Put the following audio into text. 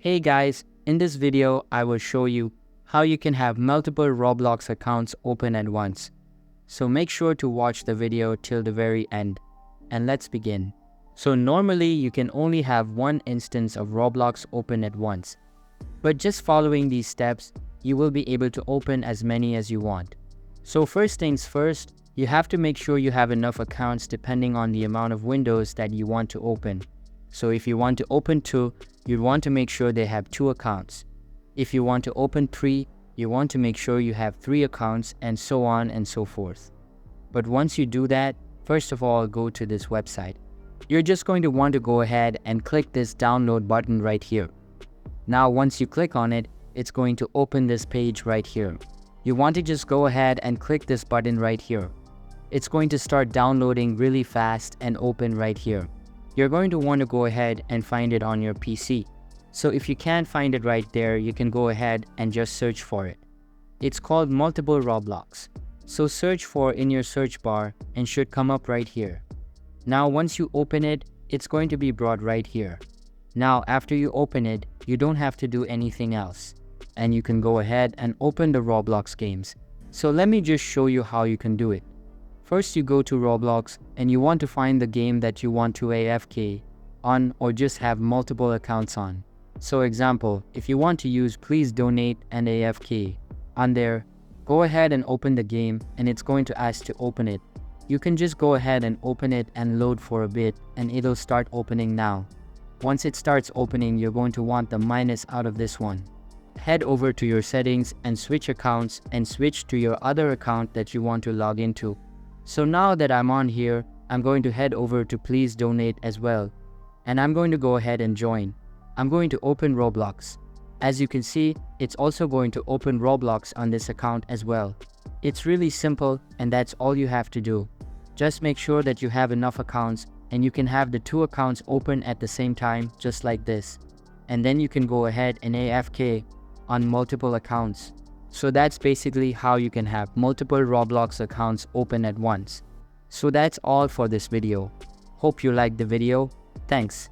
Hey guys, in this video I will show you how you can have multiple Roblox accounts open at once. So make sure to watch the video till the very end. And let's begin. So normally you can only have one instance of Roblox open at once. But just following these steps, you will be able to open as many as you want. So first things first, you have to make sure you have enough accounts depending on the amount of windows that you want to open. So if you want to open 2, you'd want to make sure they have 2 accounts. If you want to open 3, you want to make sure you have 3 accounts, and so on and so forth. But once you do that, first of all, go to this website. You're just going to want to go ahead and click this download button right here. Now once you click on it, it's going to open this page right here. You want to just go ahead and click this button right here. It's going to start downloading really fast and open right here. You're going to want to go ahead and find it on your PC. So if you can't find it right there, you can go ahead and just search for it. It's called multiple Roblox. So search for in your search bar and should come up right here. Now once you open it, it's going to be brought right here. Now after you open it, you don't have to do anything else. And you can go ahead and open the Roblox games. So let me just show you how you can do it. First you go to Roblox and you want to find the game that you want to AFK on or just have multiple accounts on. So example, if you want to use Please Donate and AFK on there, go ahead and open the game and it's going to ask to open it. You can just go ahead and open it and load for a bit and it'll start opening now. Once it starts opening, you're going to want the minus out of this one. Head over to your settings and switch accounts and switch to your other account that you want to log into. So now that I'm on here, I'm going to head over to Please Donate as well. And I'm going to go ahead and join. I'm going to open Roblox. As you can see, it's also going to open Roblox on this account as well. It's really simple and that's all you have to do. Just make sure that you have enough accounts and you can have the 2 accounts open at the same time just like this. And then you can go ahead and AFK on multiple accounts. So that's basically how you can have multiple Roblox accounts open at once. So that's all for this video. Hope you liked the video. Thanks.